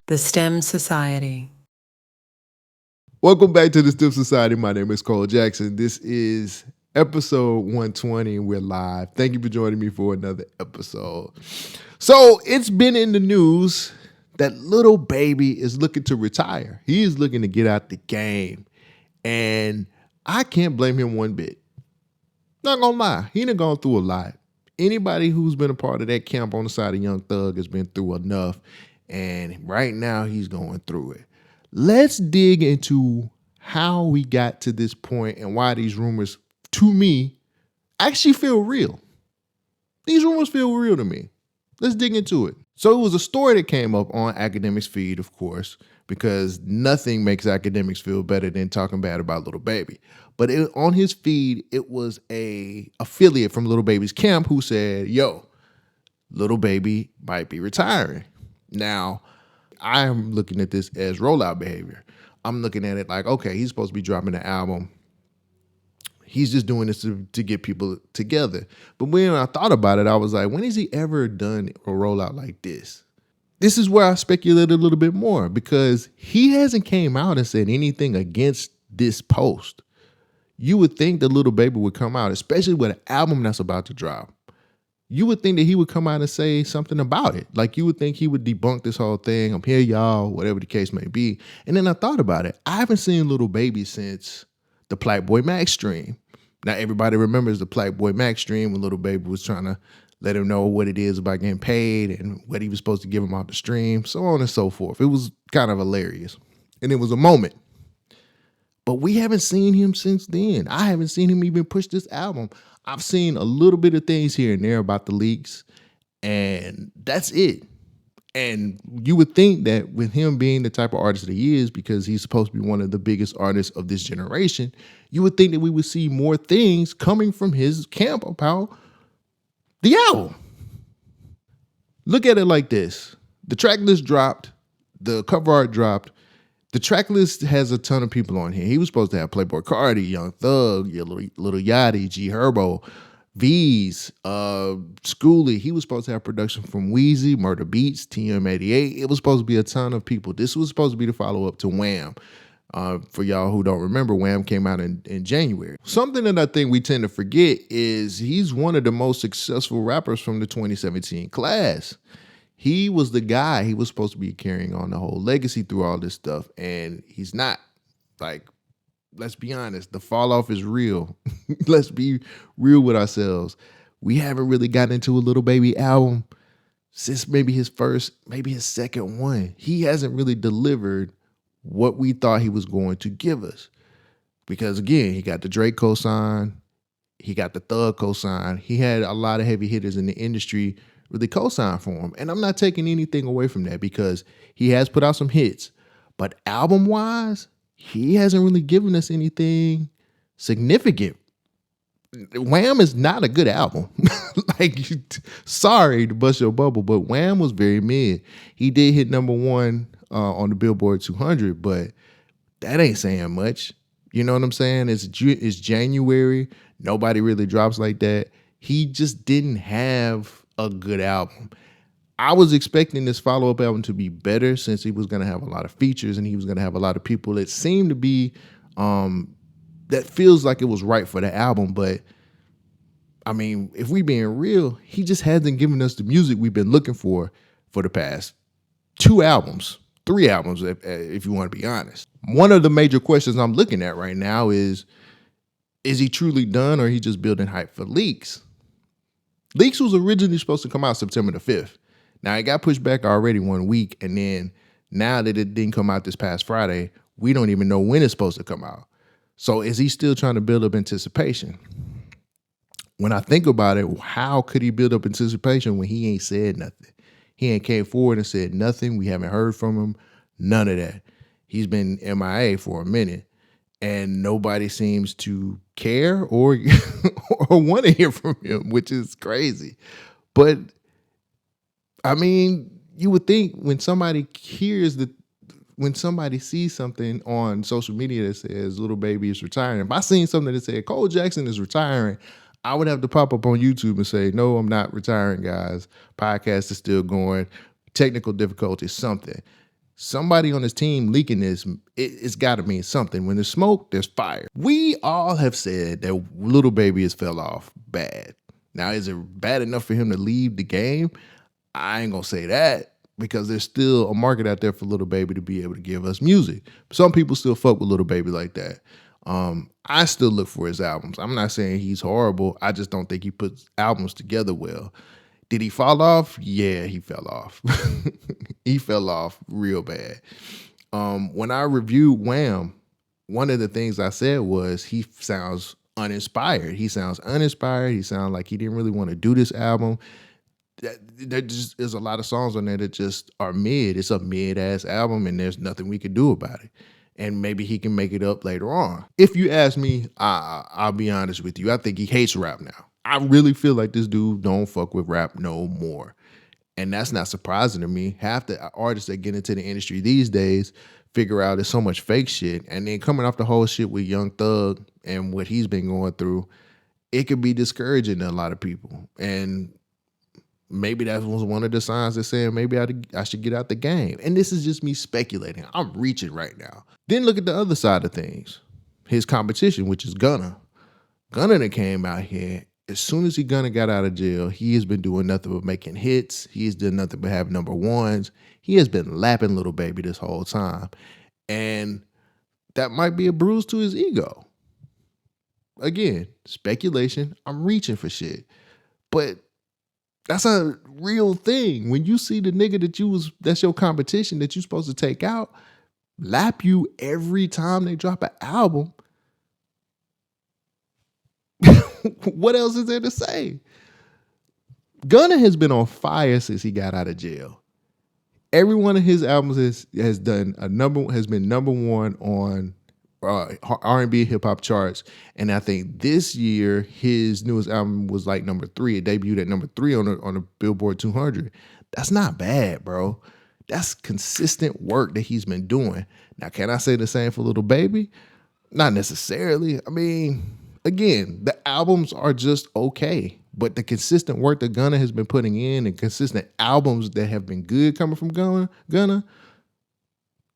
The STEM Society. Welcome back to the STEM Society. My name is Cole Jackson. This is episode 120 and we're live. Thank you for joining me for another episode. So it's been in the news that Lil Baby is looking to retire. He is looking to get out the game. And I can't blame him one bit. Not gonna lie, he done gone through a lot. Anybody who's been a part of that camp on the side of Young Thug has been through enough. And right now he's going through it. Let's dig into how we got to this point and why these rumors, to me, actually feel real. These rumors feel real to me. Let's dig into it. So it was a story that came up on Academics feed, of course, because nothing makes Academics feel better than talking bad about Lil Baby. But on his feed, it was a affiliate from Lil Baby's camp who said, yo, Lil Baby might be retiring. Now, I'm looking at this as rollout behavior. I'm looking at it like, okay, he's supposed to be dropping an album. He's just doing this to get people together. But when I thought about it, I was like, when has he ever done a rollout like this? This is where I speculated a little bit more because he hasn't came out and said anything against this post. You would think that Lil Baby would come out, especially with an album that's about to drop. You would think that he would come out and say something about it. Like you would think he would debunk this whole thing. I'm here, y'all, whatever the case may be. And then I thought about it. I haven't seen Lil Baby since the Playboy Max stream. Now everybody remembers the Playboy Max stream when Lil Baby was trying to let him know what it is about getting paid and what he was supposed to give him off the stream, so on and so forth. It was kind of hilarious. And it was a moment. But we haven't seen him since then. I haven't seen him even push this album. I've seen a little bit of things here and there about the leaks, and that's it. And you would think that with him being the type of artist that he is, because he's supposed to be one of the biggest artists of this generation, you would think that we would see more things coming from his camp about the album. Look at it like this. The track list dropped, the cover art dropped. The track list has a ton of people on here. He was supposed to have Playboy Cardi, Young Thug, Lil Yachty, G Herbo, V's, Schoolie. He was supposed to have production from Weezy, Murder Beats, TM88. It was supposed to be a ton of people. This was supposed to be the follow-up to Wham. For y'all who don't remember, Wham came out in January. Something that I think we tend to forget is he's one of the most successful rappers from the 2017 class. He was the guy. He was supposed to be carrying on the whole legacy through all this stuff, and he's not. Like, let's be honest, the fall off is real. Let's be real with ourselves. We haven't really gotten into a Lil Baby album since maybe his first, maybe his second one. He hasn't really delivered what we thought he was going to give us. Because again, he got the Drake cosign, he got the Thug cosign. He had a lot of heavy hitters in the industry really co-sign for him. And I'm not taking anything away from that because he has put out some hits. But album-wise, he hasn't really given us anything significant. Wham is not a good album. Sorry to bust your bubble, but Wham was very mid. He did hit number one on the Billboard 200, but that ain't saying much. You know what I'm saying? It's January. Nobody really drops like that. He just didn't have a good album. I was expecting this follow-up album to be better since he was going to have a lot of features and he was going to have a lot of people that seemed to be that feels like it was right for the album. But I mean, if we being real, he just hasn't given us the music we've been looking for the past 3 albums, if you want to be honest. One of the major questions I'm looking at right now is he truly done or he just building hype for leaks? Leaks was originally supposed to come out September the 5th. Now, it got pushed back already 1 week, and then now that it didn't come out this past Friday, we don't even know when it's supposed to come out. So is he still trying to build up anticipation? When I think about it, how could he build up anticipation when he ain't said nothing? He ain't came forward and said nothing. We haven't heard from him. None of that. He's been MIA for a minute. And nobody seems to care or want to hear from him, which is crazy. But I mean, you would think when somebody sees something on social media that says Lil Baby is retiring, if I seen something that said Cole Jackson is retiring, I would have to pop up on YouTube and say, no, I'm not retiring, guys. Podcast is still going. Technical difficulties, something. somebody on his team leaking this, it's got to mean something. When there's smoke, there's fire. We all have said that Lil Baby has fell off bad. Now, is it bad enough for him to leave the game? I ain't gonna say that, because there's still a market out there for Lil Baby to be able to give us music. Some people still fuck with Lil Baby like that. I still look for his albums. I'm not saying he's horrible. I just don't think he puts albums together well. Did he fall off? Yeah, he fell off. He fell off real bad. When I reviewed Wham, one of the things I said was he sounds uninspired. He sounds uninspired. He sounds like he didn't really want to do this album. There just is a lot of songs on there that just are mid. It's a mid-ass album, and there's nothing we could do about it. And maybe he can make it up later on. If you ask me, I'll be honest with you. I think he hates rap now. I really feel like this dude don't fuck with rap no more. And that's not surprising to me. Half the artists that get into the industry these days figure out there's so much fake shit. And then coming off the whole shit with Young Thug and what he's been going through, it could be discouraging to a lot of people. And maybe that was one of the signs that saying maybe I should get out the game. And this is just me speculating. I'm reaching right now. Then look at the other side of things. His competition, which is Gunna. Gunna that came out here. As soon as Gunna got out of jail, he has been doing nothing but making hits. He's done nothing but have number ones. He has been lapping Lil Baby this whole time. And that might be a bruise to his ego. Again, speculation. I'm reaching for shit. But that's a real thing. When you see the nigga that's your competition that you're supposed to take out, lap you every time they drop an album, what else is there to say? Gunna has been on fire since he got out of jail. Every one of his albums has been number one on R&B hip hop charts, and I think this year his newest album was like number 3. It debuted at number 3 on the Billboard 200. That's not bad, bro. That's consistent work that he's been doing. Now, can I say the same for Lil Baby? Not necessarily. I mean, again, the albums are just okay, but the consistent work that Gunna has been putting in and consistent albums that have been good coming from Gunna,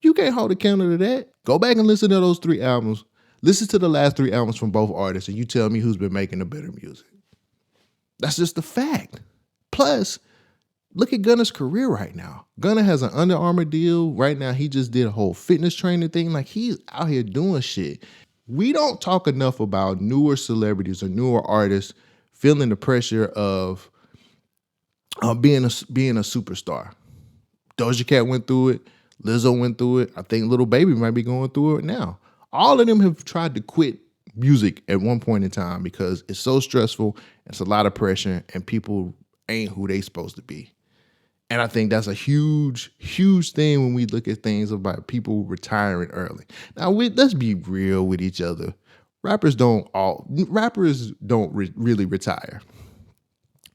you can't hold a candle to that. Go back and listen to those 3 albums. Listen to the last 3 albums from both artists, and you tell me who's been making the better music. That's just a fact. Plus, look at Gunna's career right now. Gunna has an Under Armour deal. Right now, he just did a whole fitness training thing. Like, he's out here doing shit. We don't talk enough about newer celebrities or newer artists feeling the pressure of being a superstar. Doja Cat went through it. Lizzo went through it. I think Lil Baby might be going through it now. All of them have tried to quit music at one point in time because it's so stressful, it's a lot of pressure, and people ain't who they supposed to be. And I think that's a huge, huge thing when we look at things about people retiring early. Now, let's be real with each other. Rappers don't really retire.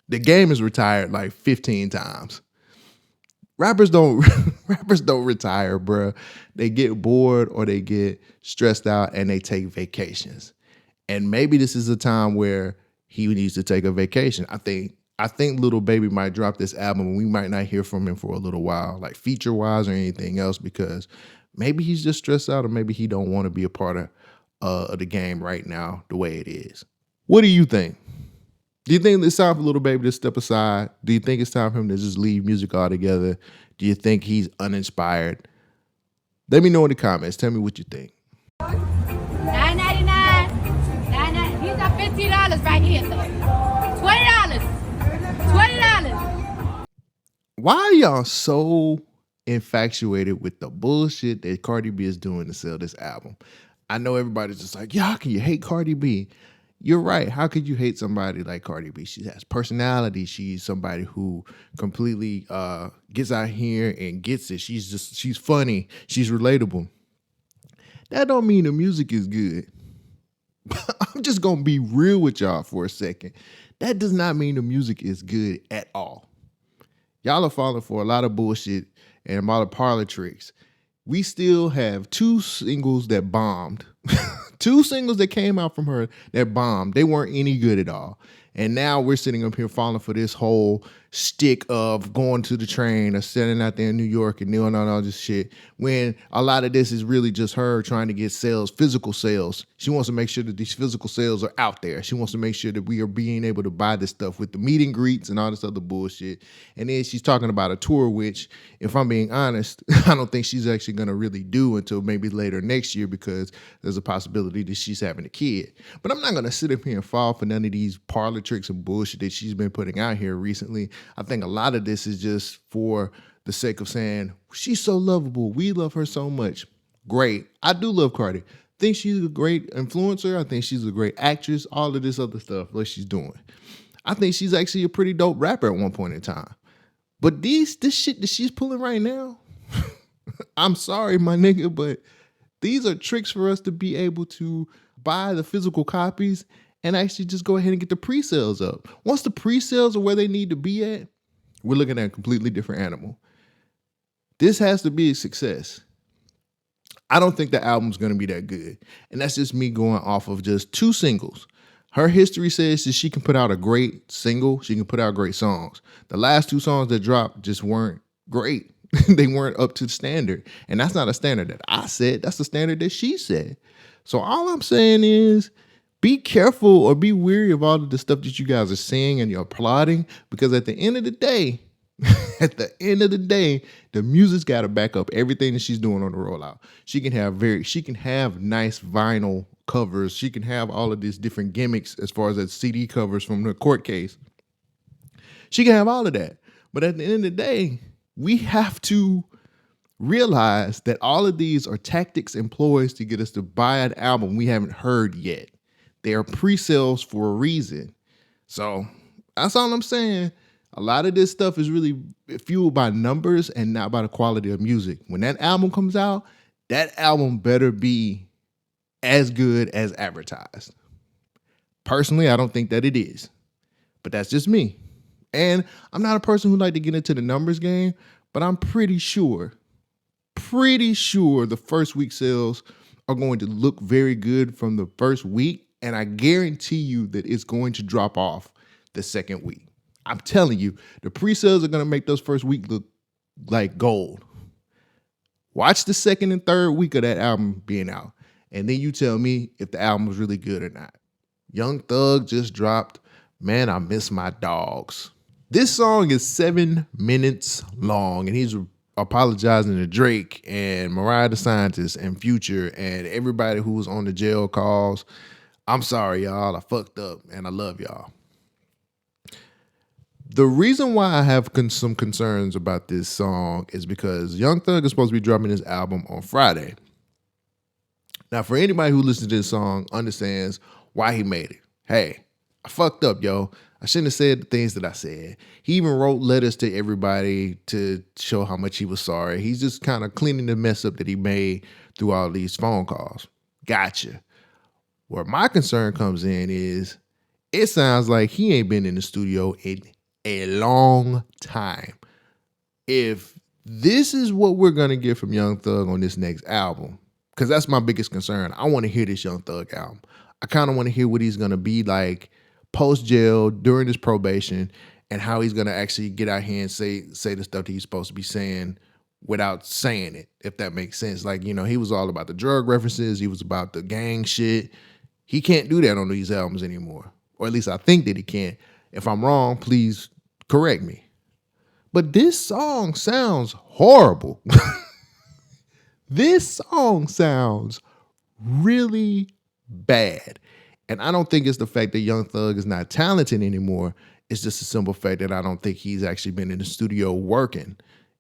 The game is retired like 15 times. Rappers don't retire, bro. They get bored or they get stressed out and they take vacations. And maybe this is a time where he needs to take a vacation. I think Lil Baby might drop this album and we might not hear from him for a little while, like feature-wise or anything else, because maybe he's just stressed out or maybe he don't want to be a part of the game right now the way it is. What do you think? Do you think it's time for Lil Baby to step aside? Do you think it's time for him to just leave music altogether? Do you think he's uninspired? Let me know in the comments. Tell me what you think. $9.99. These are $15 right here, though. $20. Why are y'all so infatuated with the bullshit that Cardi B is doing to sell this album? I know everybody's just like, yeah, how can you hate Cardi B? You're right. How could you hate somebody like Cardi B? She has personality. She's somebody who completely gets out here and gets it. She's funny. She's relatable. That don't mean the music is good. I'm just going to be real with y'all for a second. That does not mean the music is good at all. Y'all are falling for a lot of bullshit and a lot of parlor tricks. We still have 2 singles that bombed. 2 singles that came out from her that bombed. They weren't any good at all. And now we're sitting up here falling for this whole stick of going to the train or sitting out there in New York and doing all this shit, when a lot of this is really just her trying to get sales, physical sales. She wants to make sure that these physical sales are out there. She wants to make sure that we are being able to buy this stuff with the meet and greets and all this other bullshit. And then she's talking about a tour, which, if I'm being honest, I don't think she's actually going to really do until maybe later next year, because there's a possibility that she's having a kid. But I'm not going to sit up here and fall for none of these parlor tricks and bullshit that she's been putting out here recently. I think a lot of this is just for the sake of saying, she's so lovable, we love her so much. Great. I do love Cardi. Think she's a great influencer. I think she's a great actress. All of this other stuff that she's doing. I think she's actually a pretty dope rapper at one point in time. But this shit that she's pulling right now, I'm sorry, my nigga, but these are tricks for us to be able to buy the physical copies and actually just go ahead and get the pre-sales up. Once the pre-sales are where they need to be at, we're looking at a completely different animal. This has to be a success. I don't think the album's going to be that good. And that's just me going off of just 2 singles. Her history says that she can put out a great single. She can put out great songs. The last 2 songs that dropped just weren't great. They weren't up to the standard. And that's not a standard that I said. That's the standard that she said. So all I'm saying is, be careful or be wary of all of the stuff that you guys are saying and you're applauding, because at the end of the day, the music's got to back up everything that she's doing on the rollout. She can have nice vinyl covers. She can have all of these different gimmicks as far as that CD covers from the court case. She can have all of that. But at the end of the day, we have to realize that all of these are tactics employed to get us to buy an album we haven't heard yet. They are pre-sales for a reason. So that's all I'm saying. A lot of this stuff is really fueled by numbers and not by the quality of music. When that album comes out, that album better be as good as advertised. Personally, I don't think that it is. But that's just me. And I'm not a person who like to get into the numbers game, but I'm pretty sure the first week sales are going to look very good from the first week. And I guarantee you that it's going to drop off the second week. I'm telling you, the pre-sales are going to make those first week look like gold. Watch the second and third week of that album being out, and then you tell me if the album was really good or not. Young Thug just dropped, Man, I Miss My Dogs. This song is 7 minutes long, and he's apologizing to Drake and Mariah the Scientist and Future and everybody who was on the jail calls. I'm sorry, y'all. I fucked up, and I love y'all. The reason why I have some concerns about this song is because Young Thug is supposed to be dropping his album on Friday. Now, for anybody who listens to this song understands why he made it. Hey, I fucked up, yo. I shouldn't have said the things that I said. He even wrote letters to everybody to show how much he was sorry. He's just kind of cleaning the mess up that he made through all these phone calls. Gotcha. Where my concern comes in is it sounds like he ain't been in the studio in a long time. If this is what we're going to get from Young Thug on this next album, because that's my biggest concern. I want to hear this Young Thug album. I kind of want to hear what he's going to be like post-jail, during his probation, and how he's going to actually get out here and say the stuff that he's supposed to be saying without saying it, if that makes sense. Like, you know, he was all about the drug references. He was about the gang shit. He can't do that on these albums anymore. Or at least I think that he can't. If I'm wrong, please correct me. But this song sounds horrible. This song sounds really bad. And I don't think it's the fact that Young Thug is not talented anymore. It's just a simple fact that I don't think he's actually been in the studio working.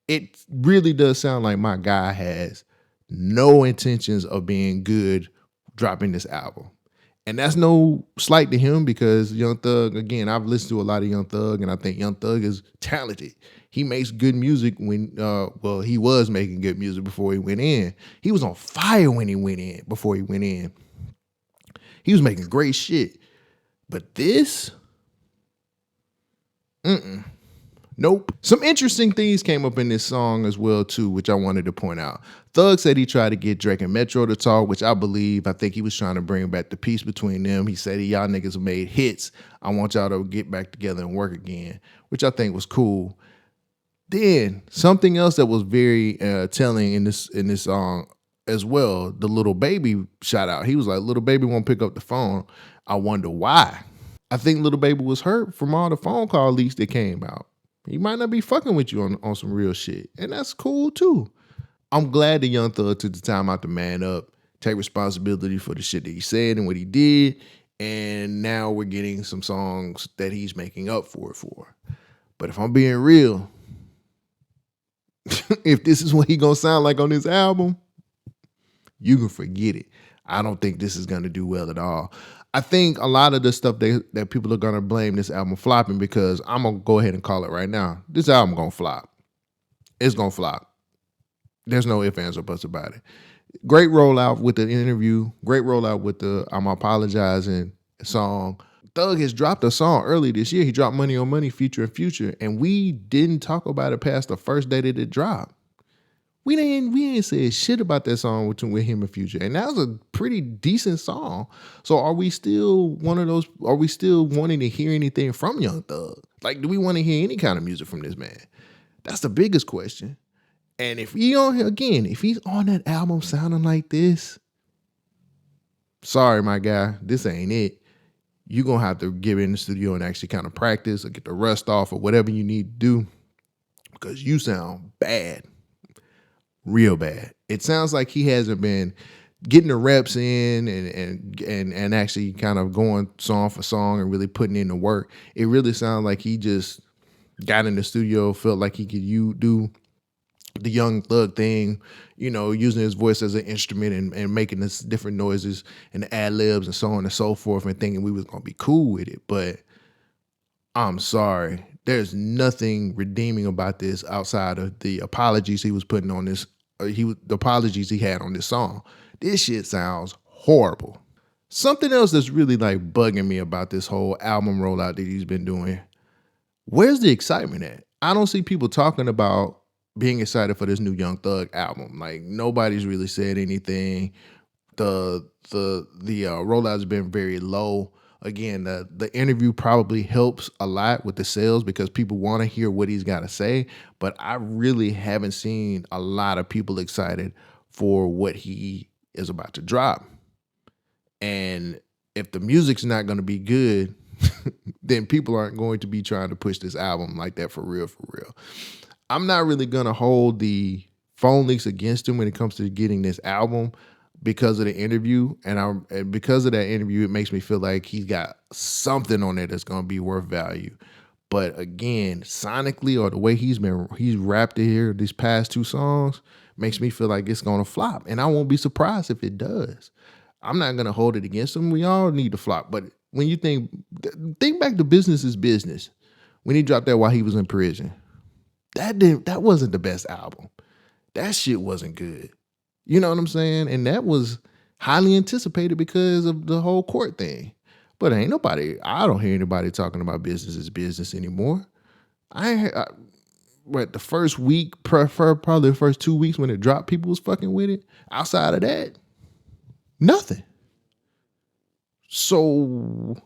It really does sound like my guy has no intentions of being good dropping this album. And that's no slight to him, because Young Thug, again, I've listened to a lot of Young Thug, and I think Young Thug is talented. He makes good music when, he was making good music before he went in. He was on fire when he went in, before he went in. He was making great shit. But this, Nope. Some interesting things came up in this song as well, too, which I wanted to point out. Thug said he tried to get Drake and Metro to talk, which I believe. I think he was trying to bring back the peace between them. He said, y'all niggas made hits. I want y'all to get back together and work again, which I think was cool. Then something else that was very telling in this song as well, the Lil Baby shout out. He was like, Lil Baby won't pick up the phone. I wonder why. I think Lil Baby was hurt from all the phone call leaks that came out. He might not be fucking with you on some real shit. And that's cool too. I'm glad the Young Thug took the time out to man up, take responsibility for the shit that he said and what he did. And now we're getting some songs that he's making up for it for. But if I'm being real, if this is what he gonna sound like on this album, you can forget it. I don't think this is gonna do well at all. I think a lot of the stuff that people are gonna blame this album flopping, because I'm gonna go ahead and call it right now. This album gonna flop. It's gonna flop. There's no ifs, ands, or buts about it. Great rollout with the interview. Great rollout with the I'm Apologizing song. Thug has dropped a song early this year. He dropped Money on Money featuring Future, and we didn't talk about it past the first day that it dropped. We ain't said shit about that song with him and Future, and that was a pretty decent song. So are we still one of those? Are we still wanting to hear anything from Young Thug? Like, do we want to hear any kind of music from this man? That's the biggest question. And if he's on that album sounding like this, sorry, my guy, this ain't it. You're going to have to get in the studio and actually kind of practice or get the rust off or whatever you need to do, because you sound bad, real bad. It sounds like he hasn't been getting the reps in and actually kind of going song for song and really putting in the work. It really sounds like he just got in the studio, felt like he could do the Young Thug thing, using his voice as an instrument and making this different noises and the ad-libs and so on and so forth, and thinking we was going to be cool with it. But I'm sorry. There's nothing redeeming about this outside of the apologies he was putting on this, the apologies he had on this song. This shit sounds horrible. Something else that's really like bugging me about this whole album rollout that he's been doing, where's the excitement at? I don't see people talking about being excited for this new Young Thug album. Like, nobody's really said anything. The rollout's been very low. Again, the interview probably helps a lot with the sales because people want to hear what he's got to say, but I really haven't seen a lot of people excited for what he is about to drop. And if the music's not going to be good, then people aren't going to be trying to push this album like that for real, for real. I'm not really going to hold the phone leaks against him when it comes to getting this album because of the interview. And because of that interview, it makes me feel like he's got something on there that's going to be worth value. But again, sonically, or the way he's rapped it here, these past two songs, makes me feel like it's going to flop. And I won't be surprised if it does. I'm not going to hold it against him. We all need to flop. But when you think back to Business is Business, when he dropped that while he was in prison, that wasn't the best album. That shit wasn't good. You know what I'm saying? And that was highly anticipated because of the whole court thing. But I don't hear anybody talking about Business is Business anymore. The first week, probably the first 2 weeks when it dropped, people was fucking with it. Outside of that, nothing. So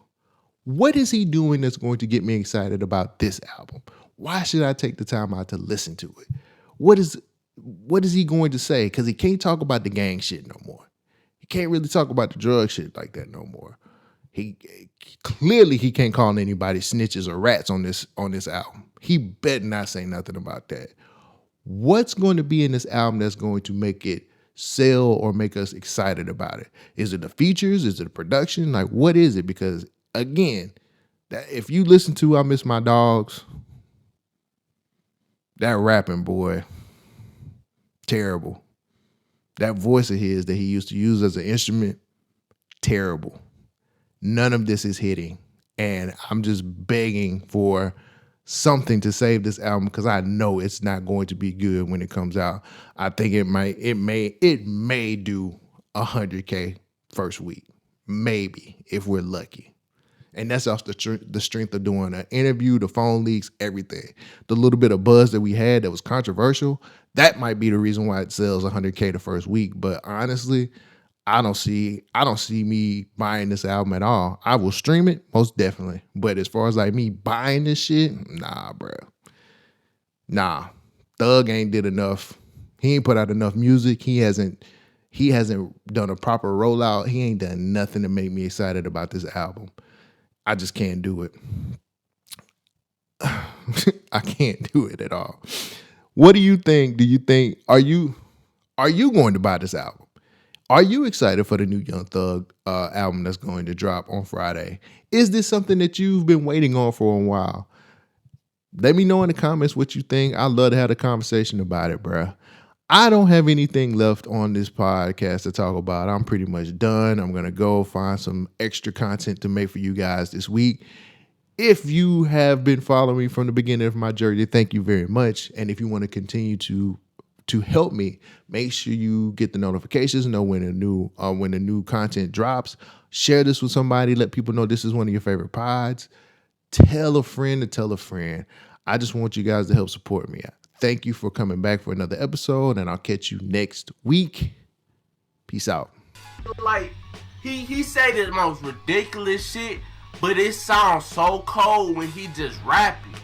what is he doing that's going to get me excited about this album? Why should I take the time out to listen to it? What is he going to say? Because he can't talk about the gang shit no more. He can't really talk about the drug shit like that no more. He can't call anybody snitches or rats on this album. He better not say nothing about that. What's going to be in this album that's going to make it sell or make us excited about it? Is it the features? Is it the production? Like, what is it? Because again, if you listen to I Miss My Dogs, that rapping, boy, terrible. That voice of his that he used to use as an instrument, terrible. None of this is hitting. And I'm just begging for something to save this album because I know it's not going to be good when it comes out. I think it may do 100K first week. Maybe, if we're lucky. And that's off the strength of doing an interview, the phone leaks, everything. The little bit of buzz that we had that was controversial, that might be the reason why it sells 100K the first week. But honestly, I don't see me buying this album at all. I will stream it, most definitely. But as far as like me buying this shit, nah, bro. Nah. Thug ain't did enough. He ain't put out enough music. He hasn't done a proper rollout. He ain't done nothing to make me excited about this album. I just can't do it. I can't do it at all. What do you think? Are you going to buy this album? Are you excited for the new Young Thug album that's going to drop on Friday? Is this something that you've been waiting on for a while? Let me know in the comments what you think. I'd love to have a conversation about it, bruh. I don't have anything left on this podcast to talk about. I'm pretty much done. I'm going to go find some extra content to make for you guys this week. If you have been following me from the beginning of my journey, thank you very much. And if you want to continue to help me, make sure you get the notifications, know when the new content drops. Share this with somebody. Let people know this is one of your favorite pods. Tell a friend to tell a friend. I just want you guys to help support me. Thank you for coming back for another episode, and I'll catch you next week. Peace out. Like, he say the most ridiculous shit, but it sounds so cold when he just rapping.